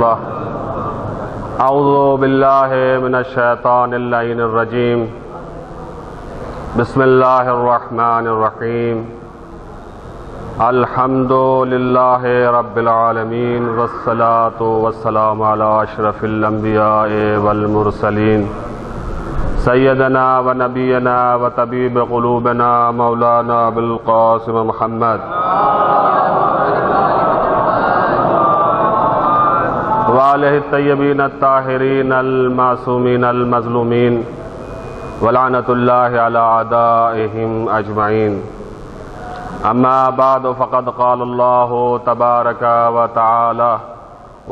الله. أعوذ بالله من الشيطان اللعين الرجيم. بسم الله الرحمن الرحيم. الحمد لله رب العالمين والصلاة والسلام على أشرف الأنبياء والمرسلين سيدنا ونبينا وطبيب قلوبنا مولانا أبي القاسم محمد وآلہ الطیبین الطاہرین المعصومین المظلومین ولعنۃ اللہ علی اعدائہم اجمعین. اما بعد فقد قال اللہ تبارک وتعالی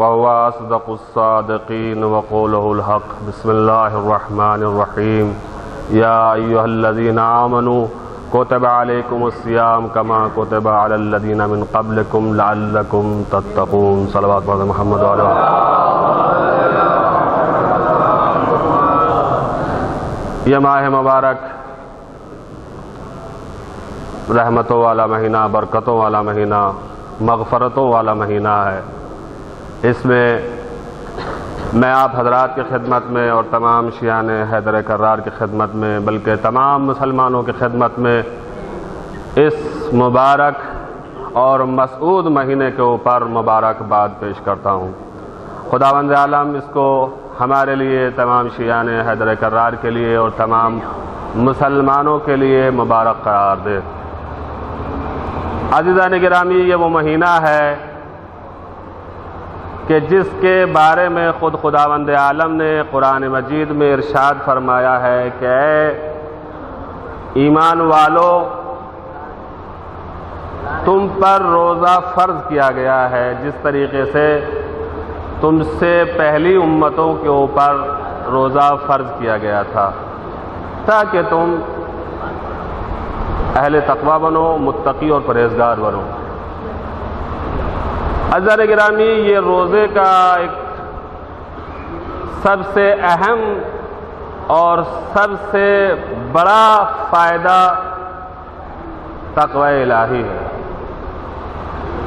وهو اصدق الصادقین وقوله الحق. بسم اللہ الرحمن الرحیم. یا ایھا الذین آمنوا كتب علیکم الصیام کما کتب علی الذین من قبلکم لعلکم تتقون. صلوات پڑھ محمد علیہ. یہ ماہ مبارک رحمتوں والا مہینہ، برکتوں والا مہینہ، مغفرتوں والا مہینہ ہے. اس میں میں آپ حضرات کی خدمت میں اور تمام شیعان حیدر کرار کی خدمت میں، بلکہ تمام مسلمانوں کی خدمت میں اس مبارک اور مسعود مہینے کے اوپر مبارکباد پیش کرتا ہوں. خداوند عالم اس کو ہمارے لیے، تمام شیعان حیدر کرار کے لیے اور تمام مسلمانوں کے لیے مبارک قرار دے. عزیزان گرامی، یہ وہ مہینہ ہے کہ جس کے بارے میں خود خداوند عالم نے قرآن مجید میں ارشاد فرمایا ہے کہ اے ایمان والو، تم پر روزہ فرض کیا گیا ہے جس طریقے سے تم سے پہلی امتوں کے اوپر روزہ فرض کیا گیا تھا، تاکہ تم اہل تقوی بنو، متقی اور پرہیزگار بنو. عزیزان گرامی، یہ روزے کا ایک سب سے اہم اور سب سے بڑا فائدہ تقوی الہی ہے.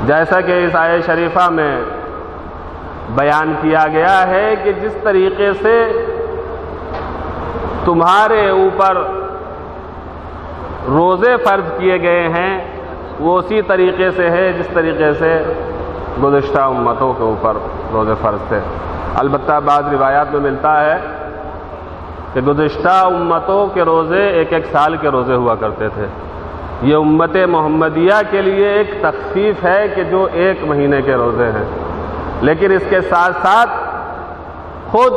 جیسا کہ اس آیت شریفہ میں بیان کیا گیا ہے کہ جس طریقے سے تمہارے اوپر روزے فرض کیے گئے ہیں وہ اسی طریقے سے ہے جس طریقے سے گزشتہ امتوں کے اوپر روزے فرض تھے. البتہ بعض روایات میں ملتا ہے کہ گزشتہ امتوں کے روزے ایک ایک سال کے روزے ہوا کرتے تھے. یہ امت محمدیہ کے لیے ایک تخفیف ہے کہ جو ایک مہینے کے روزے ہیں، لیکن اس کے ساتھ ساتھ خود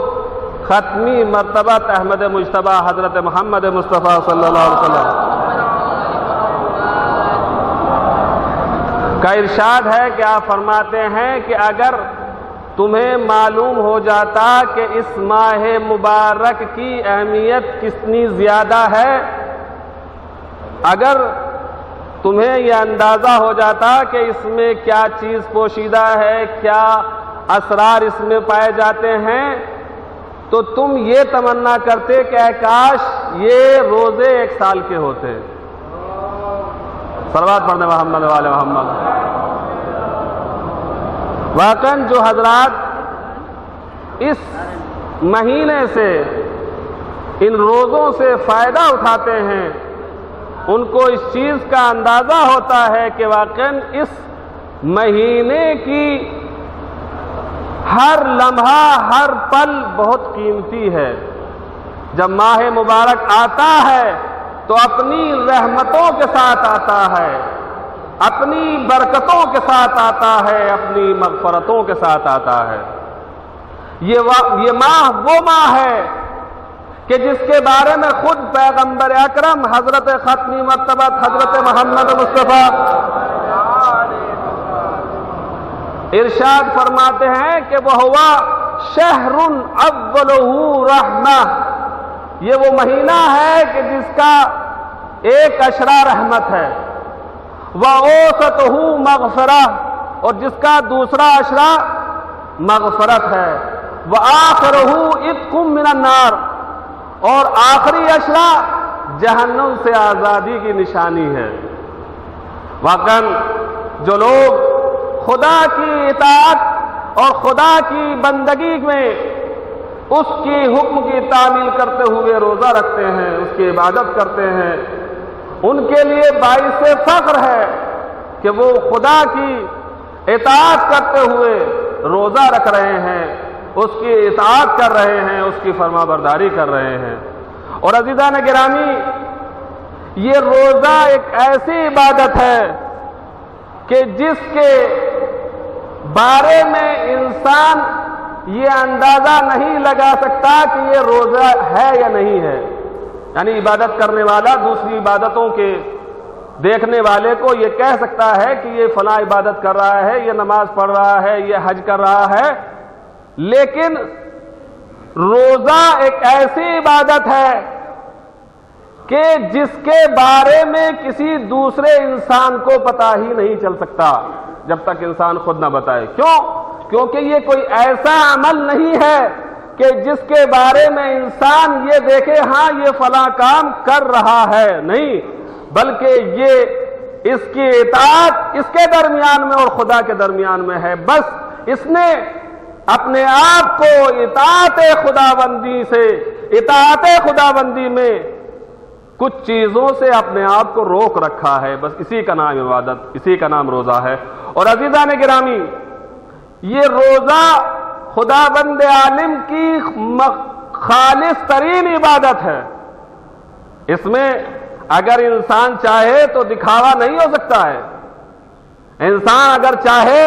ختمی مرتبہ احمد مجتبیٰ حضرت محمد مصطفیٰ صلی اللہ علیہ وسلم کا ارشاد ہے کہ آپ فرماتے ہیں کہ اگر تمہیں معلوم ہو جاتا کہ اس ماہ مبارک کی اہمیت کتنی زیادہ ہے، اگر تمہیں یہ اندازہ ہو جاتا کہ اس میں کیا چیز پوشیدہ ہے، کیا اسرار اس میں پائے جاتے ہیں، تو تم یہ تمنا کرتے کہ اے کاش یہ روزے ایک سال کے ہوتے. صلوات پڑھنے محمد والے محمد. واقعاً جو حضرات اس مہینے سے، ان روزوں سے فائدہ اٹھاتے ہیں، ان کو اس چیز کا اندازہ ہوتا ہے کہ واقعاً اس مہینے کی ہر لمحہ، ہر پل بہت قیمتی ہے. جب ماہ مبارک آتا ہے تو اپنی رحمتوں کے ساتھ آتا ہے، اپنی برکتوں کے ساتھ آتا ہے، اپنی مغفرتوں کے ساتھ آتا ہے. یہ ماہ وہ ماہ ہے کہ جس کے بارے میں خود پیغمبر اکرم حضرت ختمی مرتبہ حضرت محمد مصطفیٰ ارشاد فرماتے ہیں کہ وَهُوَ شَهْرٌ أَوَّلُهُ رَحْمَةٌ. یہ وہ مہینہ ہے کہ جس کا ایک اشرا رحمت ہے، وَأَوْسَطُهُ مَغْفِرَةٌ، اور جس کا دوسرا اشرا مغفرت ہے، وَآخِرُهُ عِتْقٌ مِّنَ النَّارِ، اور آخری اشرا جہنم سے آزادی کی نشانی ہے. واقعاً جو لوگ خدا کی اطاعت اور خدا کی بندگی میں اس کی حکم کی تعمیل کرتے ہوئے روزہ رکھتے ہیں، اس کی عبادت کرتے ہیں، ان کے لیے باعث فخر ہے کہ وہ خدا کی اطاعت کرتے ہوئے روزہ رکھ رہے ہیں، اس کی اطاعت کر رہے ہیں، اس کی فرما برداری کر رہے ہیں۔ اور عزیزان گرامی، یہ روزہ ایک ایسی عبادت ہے کہ جس کے بارے میں انسان یہ اندازہ نہیں لگا سکتا کہ یہ روزہ ہے یا نہیں ہے۔ یعنی عبادت کرنے والا دوسری عبادتوں کے دیکھنے والے کو یہ کہہ سکتا ہے کہ یہ فلاں عبادت کر رہا ہے، یہ نماز پڑھ رہا ہے، یہ حج کر رہا ہے، لیکن روزہ ایک ایسی عبادت ہے کہ جس کے بارے میں کسی دوسرے انسان کو پتہ ہی نہیں چل سکتا جب تک انسان خود نہ بتائے۔ کیوں؟ کیونکہ یہ کوئی ایسا عمل نہیں ہے کہ جس کے بارے میں انسان یہ دیکھے ہاں یہ فلاں کام کر رہا ہے، نہیں، بلکہ یہ اس کی اطاعت اس کے درمیان میں اور خدا کے درمیان میں ہے۔ بس اس نے اپنے آپ کو اطاعت خداوندی میں کچھ چیزوں سے اپنے آپ کو روک رکھا ہے، بس اسی کا نام عبادت، اسی کا نام روزہ ہے۔ اور عزیزان گرامی، یہ روزہ خداوند عالم کی خالص ترین عبادت ہے۔ اس میں اگر انسان چاہے تو دکھاوا نہیں ہو سکتا ہے، انسان اگر چاہے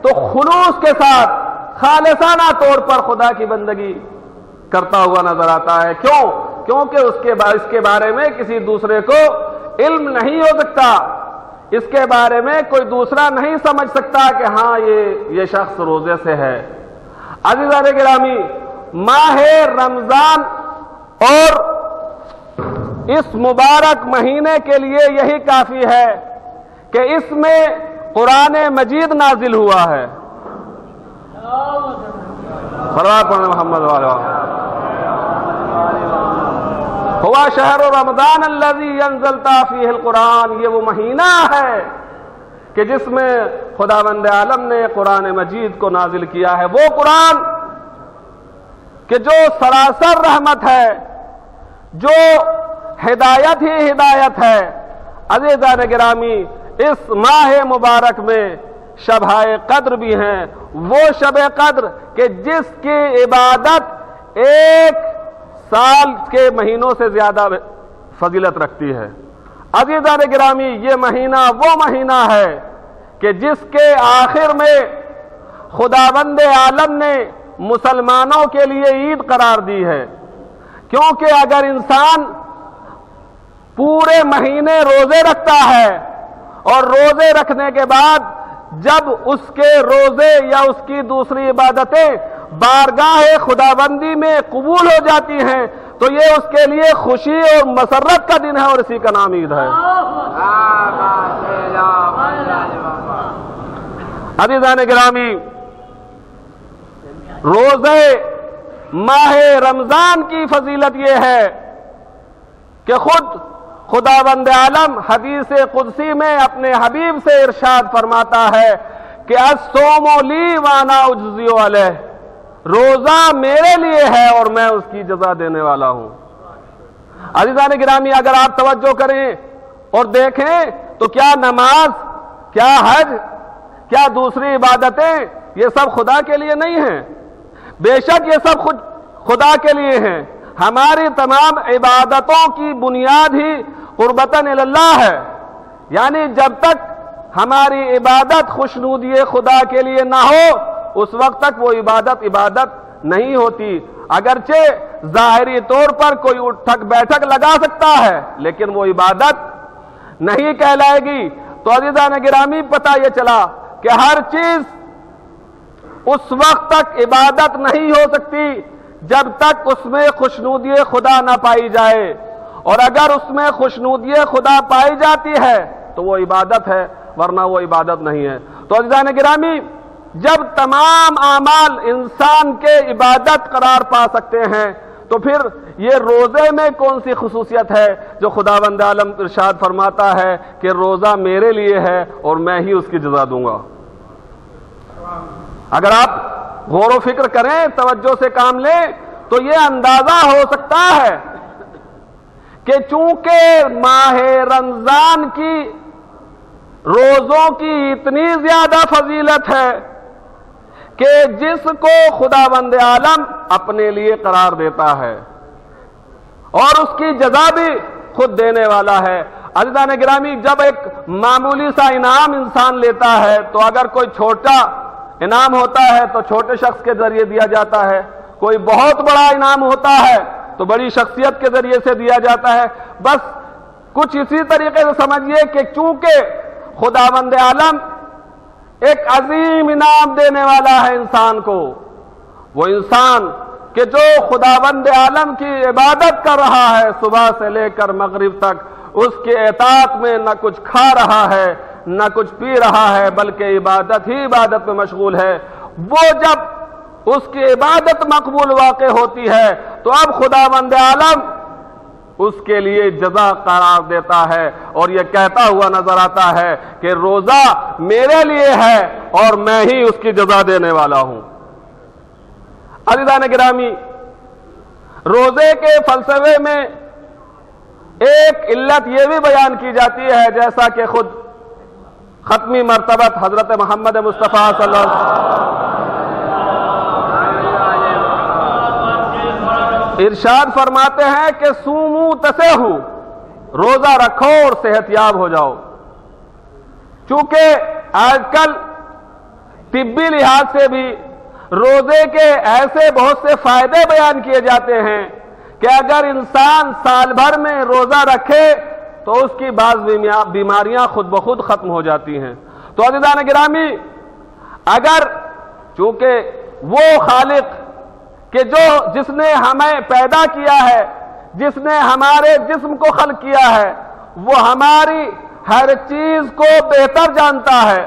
تو خلوص کے ساتھ خالصانہ طور پر خدا کی بندگی کرتا ہوا نظر آتا ہے۔ کیوں؟ کیونکہ اس کے بارے میں کسی دوسرے کو علم نہیں ہو سکتا، اس کے بارے میں کوئی دوسرا نہیں سمجھ سکتا کہ ہاں یہ شخص روزے سے ہے۔ عزیزان گرامی، ماہ رمضان اور اس مبارک مہینے کے لیے یہی کافی ہے کہ اس میں قرآن مجید نازل ہوا ہے۔ صلوات پڑھیں محمد والا۔ ہوا شہر رمضان الذی انزلت فیہ القرآن، یہ وہ مہینہ ہے کہ جس میں خداوند عالم نے قرآن مجید کو نازل کیا ہے، وہ قرآن کہ جو سراسر رحمت ہے، جو ہدایت ہی ہدایت ہے۔ عزیزان گرامی، اس ماہ مبارک میں شبۂ قدر بھی ہیں، وہ شب قدر کہ جس کی عبادت ایک سال کے مہینوں سے زیادہ فضیلت رکھتی ہے۔ عزیزان گرامی، یہ مہینہ وہ مہینہ ہے کہ جس کے آخر میں خداوند عالم نے مسلمانوں کے لیے عید قرار دی ہے، کیونکہ اگر انسان پورے مہینے روزے رکھتا ہے اور روزے رکھنے کے بعد جب اس کے روزے یا اس کی دوسری عبادتیں بارگاہ خداوندی میں قبول ہو جاتی ہیں تو یہ اس کے لیے خوشی اور مسرت کا دن ہے، اور اسی کا نام عید ہے۔ عزیزان گرامی، روزے ماہ رمضان کی فضیلت یہ ہے کہ خود خداوند عالم حدیث قدسی میں اپنے حبیب سے ارشاد فرماتا ہے کہ الصوم لی وانا اجزی علیہ، روزہ میرے لیے ہے اور میں اس کی جزا دینے والا ہوں۔ عزیزان گرامی، اگر آپ توجہ کریں اور دیکھیں تو کیا نماز، کیا حج، کیا دوسری عبادتیں یہ سب خدا کے لیے نہیں ہیں؟ بے شک یہ سب خدا کے لیے ہیں۔ ہماری تمام عبادتوں کی بنیاد ہی قربتاً اللہ ہے، یعنی جب تک ہماری عبادت خوشنودی خدا کے لیے نہ ہو اس وقت تک وہ عبادت نہیں ہوتی۔ اگرچہ ظاہری طور پر کوئی اٹھک بیٹھک لگا سکتا ہے لیکن وہ عبادت نہیں کہلائے گی۔ تو عزیزان گرامی، پتہ یہ چلا کہ ہر چیز اس وقت تک عبادت نہیں ہو سکتی جب تک اس میں خوشنودی خدا نہ پائی جائے، اور اگر اس میں خوشنودی خدا پائی جاتی ہے تو وہ عبادت ہے، ورنہ وہ عبادت نہیں ہے۔ تو عزیزان گرامی، جب تمام اعمال انسان کے عبادت قرار پا سکتے ہیں تو پھر یہ روزے میں کون سی خصوصیت ہے جو خداوند عالم ارشاد فرماتا ہے کہ روزہ میرے لیے ہے اور میں ہی اس کی جزا دوں گا۔ اگر آپ غور و فکر کریں، توجہ سے کام لیں، تو یہ اندازہ ہو سکتا ہے کہ چونکہ ماہ رمضان کی روزوں کی اتنی زیادہ فضیلت ہے کہ جس کو خداوند عالم اپنے لیے قرار دیتا ہے اور اس کی جزا بھی خود دینے والا ہے۔ عزیزان گرامی، جب ایک معمولی سا انعام انسان لیتا ہے تو اگر کوئی چھوٹا انعام ہوتا ہے تو چھوٹے شخص کے ذریعے دیا جاتا ہے، کوئی بہت بڑا انعام ہوتا ہے تو بڑی شخصیت کے ذریعے سے دیا جاتا ہے۔ بس کچھ اسی طریقے سے سمجھیے کہ چونکہ خداوند عالم ایک عظیم انعام دینے والا ہے انسان کو، وہ انسان کہ جو خداوند عالم کی عبادت کر رہا ہے صبح سے لے کر مغرب تک، اس کے اطاعت میں نہ کچھ کھا رہا ہے نہ کچھ پی رہا ہے، بلکہ عبادت ہی عبادت میں مشغول ہے، وہ جب اس کی عبادت مقبول واقع ہوتی ہے تو اب خداوند عالم اس کے لیے جزا قرار دیتا ہے اور یہ کہتا ہوا نظر آتا ہے کہ روزہ میرے لیے ہے اور میں ہی اس کی جزا دینے والا ہوں۔ عزیزان گرامی، روزے کے فلسفے میں ایک علت یہ بھی بیان کی جاتی ہے، جیسا کہ خود ختمی مرتبت حضرت محمد مصطفیٰ صلی اللہ علیہ وسلم ارشاد فرماتے ہیں کہ سومو تسہو، روزہ رکھو اور صحت یاب ہو جاؤ۔ چونکہ آج کل طبی لحاظ سے بھی روزے کے ایسے بہت سے فائدے بیان کیے جاتے ہیں کہ اگر انسان سال بھر میں روزہ رکھے تو اس کی بعض بیماریاں خود بخود ختم ہو جاتی ہیں۔ تو عزیزان گرامی، اگر چونکہ وہ خالق کہ جس نے ہمیں پیدا کیا ہے، جس نے ہمارے جسم کو خلق کیا ہے، وہ ہماری ہر چیز کو بہتر جانتا ہے،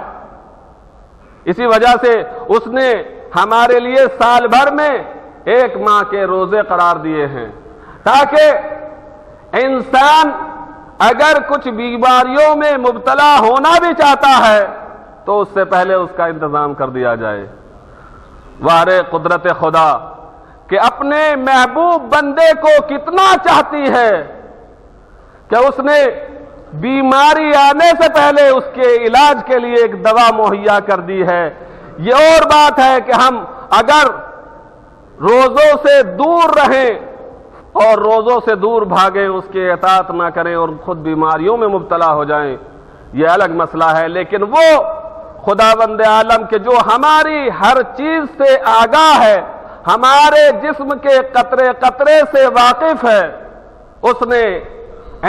اسی وجہ سے اس نے ہمارے لیے سال بھر میں ایک ماہ کے روزے قرار دیے ہیں تاکہ انسان اگر کچھ بیماریوں میں مبتلا ہونا بھی چاہتا ہے تو اس سے پہلے اس کا انتظام کر دیا جائے۔ وارے قدرت خدا کہ اپنے محبوب بندے کو کتنا چاہتی ہے کہ اس نے بیماری آنے سے پہلے اس کے علاج کے لیے ایک دوا مہیا کر دی ہے۔ یہ اور بات ہے کہ ہم اگر روزوں سے دور رہیں اور روزوں سے دور بھاگیں، اس کے اطاعت نہ کریں اور خود بیماریوں میں مبتلا ہو جائیں، یہ الگ مسئلہ ہے۔ لیکن وہ خداوند عالم کے جو ہماری ہر چیز سے آگاہ ہے، ہمارے جسم کے قطرے قطرے سے واقف ہے، اس نے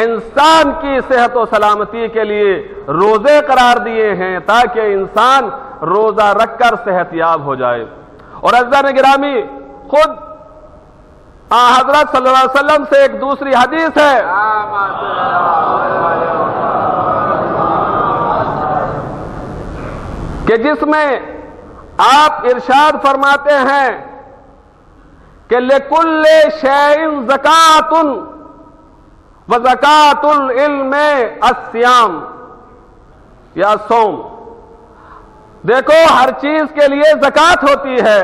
انسان کی صحت و سلامتی کے لیے روزے قرار دیے ہیں تاکہ انسان روزہ رکھ کر صحت یاب ہو جائے۔ اور عزیزان گرامی، خود حضرت صلی اللہ علیہ وسلم سے ایک دوسری حدیث ہے کہ جس میں آپ ارشاد فرماتے ہیں کہ لِكُلِّ شَيْءٍ زَكَاةٌ وَزَكَاةُ الْعِلْمِ الصِّيَامُ یا صوم۔ دیکھو، ہر چیز کے لیے زکوٰۃ ہوتی ہے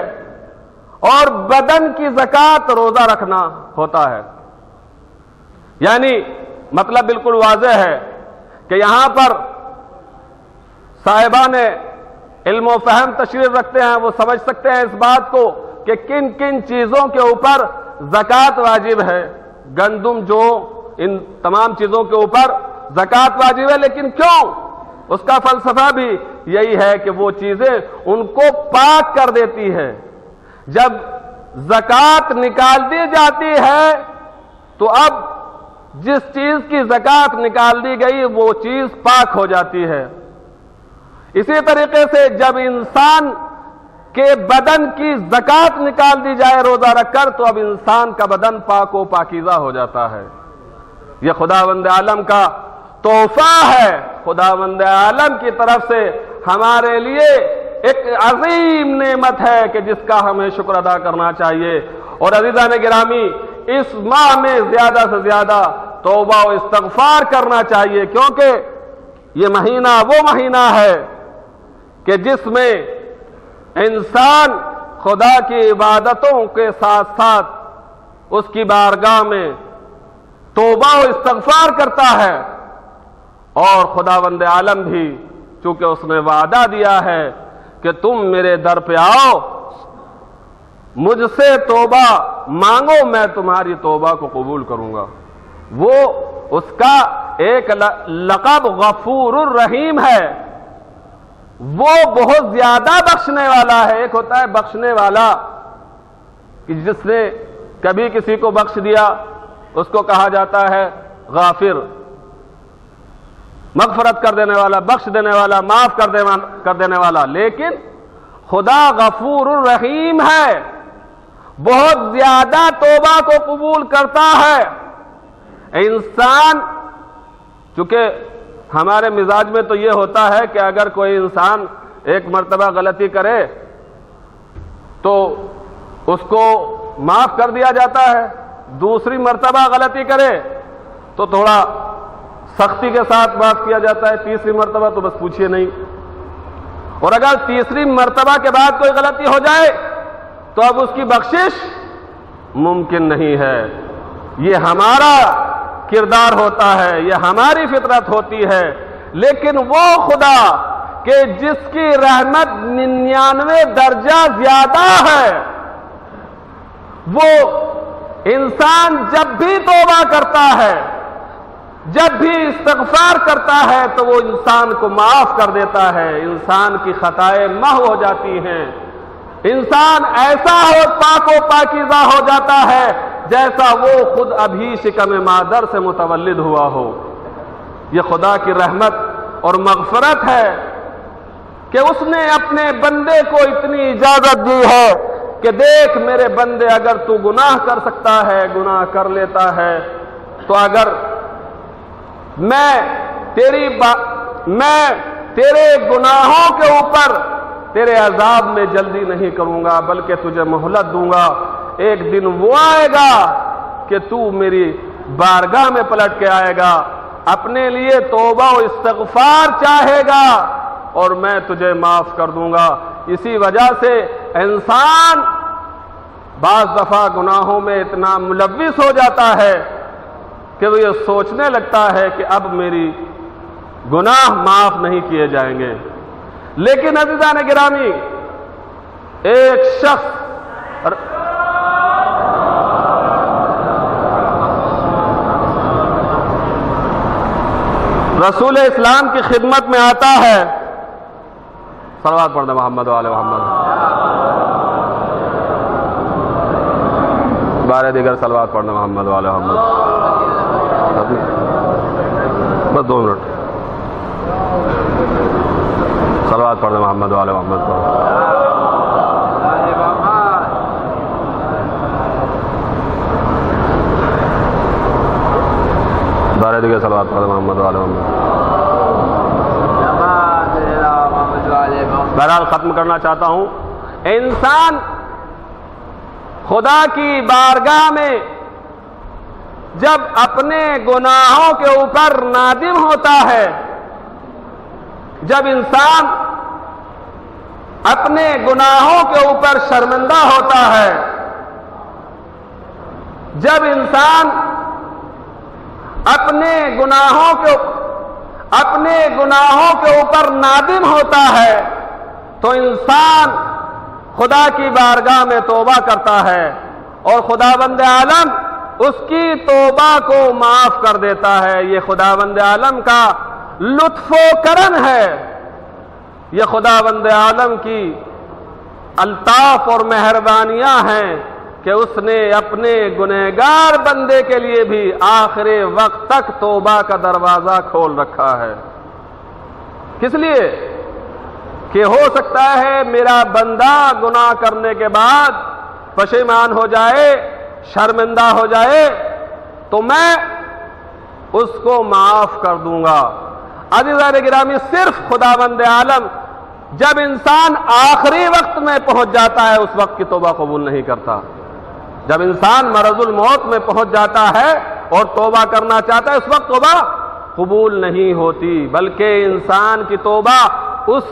اور بدن کی زکوٰۃ روزہ رکھنا ہوتا ہے۔ یعنی مطلب بالکل واضح ہے کہ یہاں پر صاحبان علم و فہم تشریف رکھتے ہیں، وہ سمجھ سکتے ہیں اس بات کو کہ کن کن چیزوں کے اوپر زکوٰۃ واجب ہے۔ گندم، جو، ان تمام چیزوں کے اوپر زکوٰۃ واجب ہے، لیکن کیوں؟ اس کا فلسفہ بھی یہی ہے کہ وہ چیزیں ان کو پاک کر دیتی ہے۔ جب زکوٰۃ نکال دی جاتی ہے تو اب جس چیز کی زکوٰۃ نکال دی گئی وہ چیز پاک ہو جاتی ہے۔ اسی طریقے سے جب انسان کے بدن کی زکوٰۃ نکال دی جائے روزہ رکھ کر تو اب انسان کا بدن پاک و پاکیزہ ہو جاتا ہے۔ یہ خداوند عالم کا تحفہ ہے، خداوند عالم کی طرف سے ہمارے لیے ایک عظیم نعمت ہے کہ جس کا ہمیں شکر ادا کرنا چاہیے۔ اور عزیزان گرامی، اس ماہ میں زیادہ سے زیادہ توبہ و استغفار کرنا چاہیے، کیونکہ یہ مہینہ وہ مہینہ ہے کہ جس میں انسان خدا کی عبادتوں کے ساتھ ساتھ اس کی بارگاہ میں توبہ و استغفار کرتا ہے، اور خداوند عالم بھی چونکہ اس نے وعدہ دیا ہے کہ تم میرے در پہ آؤ، مجھ سے توبہ مانگو، میں تمہاری توبہ کو قبول کروں گا۔ وہ اس کا ایک لقب غفور الرحیم ہے، وہ بہت زیادہ بخشنے والا ہے۔ ایک ہوتا ہے بخشنے والا کہ جس نے کبھی کسی کو بخش دیا، اس کو کہا جاتا ہے غافر، مغفرت کر دینے والا، بخش دینے والا، معاف کر دینے والا۔ لیکن خدا غفور الرحیم ہے، بہت زیادہ توبہ کو قبول کرتا ہے۔ انسان، چونکہ ہمارے مزاج میں تو یہ ہوتا ہے کہ اگر کوئی انسان ایک مرتبہ غلطی کرے تو اس کو معاف کر دیا جاتا ہے، دوسری مرتبہ غلطی کرے تو تھوڑا سختی کے ساتھ معاف کیا جاتا ہے، تیسری مرتبہ تو بس پوچھئے نہیں۔ اور اگر تیسری مرتبہ کے بعد کوئی غلطی ہو جائے تو اب اس کی بخشش ممکن نہیں ہے۔ یہ ہمارا کردار ہوتا ہے، یہ ہماری فطرت ہوتی ہے۔ لیکن وہ خدا کہ جس کی رحمت 99 درجہ زیادہ ہے، وہ انسان جب بھی توبہ کرتا ہے، جب بھی استغفار کرتا ہے تو وہ انسان کو معاف کر دیتا ہے، انسان کی خطائیں محو ہو جاتی ہیں، انسان ایسا ہو پاک و پاکیزہ ہو جاتا ہے جیسا وہ خود ابھی شکم مادر سے متولد ہوا ہو۔ یہ خدا کی رحمت اور مغفرت ہے کہ اس نے اپنے بندے کو اتنی اجازت دی ہے کہ دیکھ میرے بندے، اگر تو گناہ کر سکتا ہے، گناہ کر لیتا ہے، تو اگر میں تیرے گناہوں کے اوپر تیرے عذاب میں جلدی نہیں کروں گا، بلکہ تجھے مہلت دوں گا۔ ایک دن وہ آئے گا کہ تو میری بارگاہ میں پلٹ کے آئے گا، اپنے لیے توبہ و استغفار چاہے گا، اور میں تجھے معاف کر دوں گا۔ اسی وجہ سے انسان بعض دفعہ گناہوں میں اتنا ملوث ہو جاتا ہے کہ وہ یہ سوچنے لگتا ہے کہ اب میری گناہ معاف نہیں کیے جائیں گے۔ لیکن عزیزان گرامی، ایک شخص رسول اسلام کی خدمت میں آتا ہے، صلوات پڑھنا محمد و آل محمد، بارے دیگر صلوات پڑھنا محمد و آل محمد، بس 2 منٹ صلوات پڑھنا محمد و آل محمد پر۔ بارے دیگر صلوات پڑھنا محمد و آل محمد۔ بہرحال ختم کرنا چاہتا ہوں، انسان خدا کی بارگاہ میں جب اپنے گناہوں کے اوپر نادم ہوتا ہے، جب انسان اپنے گناہوں کے اوپر شرمندہ ہوتا ہے، جب انسان اپنے گناہوں کے اوپر نادم ہوتا ہے تو انسان خدا کی بارگاہ میں توبہ کرتا ہے، اور خداوند عالم اس کی توبہ کو معاف کر دیتا ہے۔ یہ خداوند عالم کا لطف و کرم ہے، یہ خداوند عالم کی الطاف اور مہربانیاں ہیں کہ اس نے اپنے گنہگار بندے کے لیے بھی آخر وقت تک توبہ کا دروازہ کھول رکھا ہے۔ کس لیے؟ کہ ہو سکتا ہے میرا بندہ گناہ کرنے کے بعد پشیمان ہو جائے، شرمندہ ہو جائے، تو میں اس کو معاف کر دوں گا۔ عزیزان گرامی، صرف خداوند عالم جب انسان آخری وقت میں پہنچ جاتا ہے اس وقت کی توبہ قبول نہیں کرتا۔ جب انسان مرض الموت میں پہنچ جاتا ہے اور توبہ کرنا چاہتا ہے، اس وقت توبہ قبول نہیں ہوتی، بلکہ انسان کی توبہ اس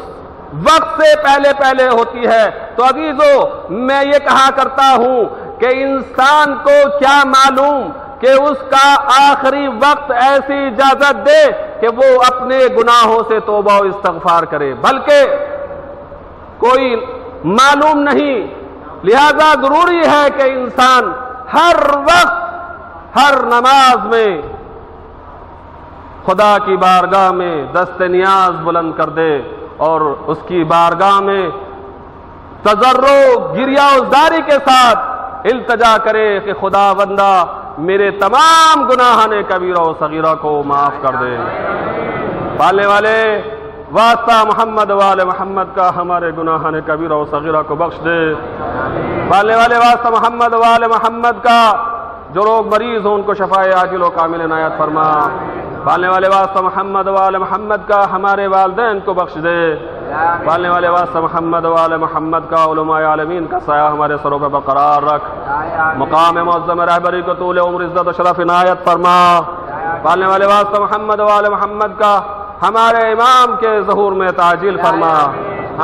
وقت سے پہلے پہلے ہوتی ہے۔ تو عزیزو، میں یہ کہا کرتا ہوں کہ انسان کو کیا معلوم کہ اس کا آخری وقت ایسی اجازت دے کہ وہ اپنے گناہوں سے توبہ و استغفار کرے، بلکہ کوئی معلوم نہیں۔ لہذا ضروری ہے کہ انسان ہر وقت، ہر نماز میں خدا کی بارگاہ میں دست نیاز بلند کر دے اور اس کی بارگاہ میں تضرع گریہ و زاری کے ساتھ التجا کرے کہ خدا بندہ میرے تمام گناہان کبیرہ و صغیرہ کو معاف کر دے۔ پالنے والے واسطہ محمد وآل محمد کا ہمارے گناہان کبیرہ و صغیرہ کو بخش دے۔ پالنے والے واسطہ محمد وآل محمد کا جو لوگ مریض ہوں ان کو شفائے عاجل و کامل عنایت فرما۔ پالنے والے واسطہ محمد وآل محمد کا ہمارے والدین کو بخش دے۔ پالنے والے واسطہ محمد وآل محمد کا علماء عالمین کا سایہ ہمارے سروں پہ برقرار رکھ۔ مقام معظم رہبری کو طول عمر عزت و شرف عنایت فرما۔ پالنے والے واسطہ محمد وآل محمد کا ہمارے امام کے ظہور میں تعجیل فرما۔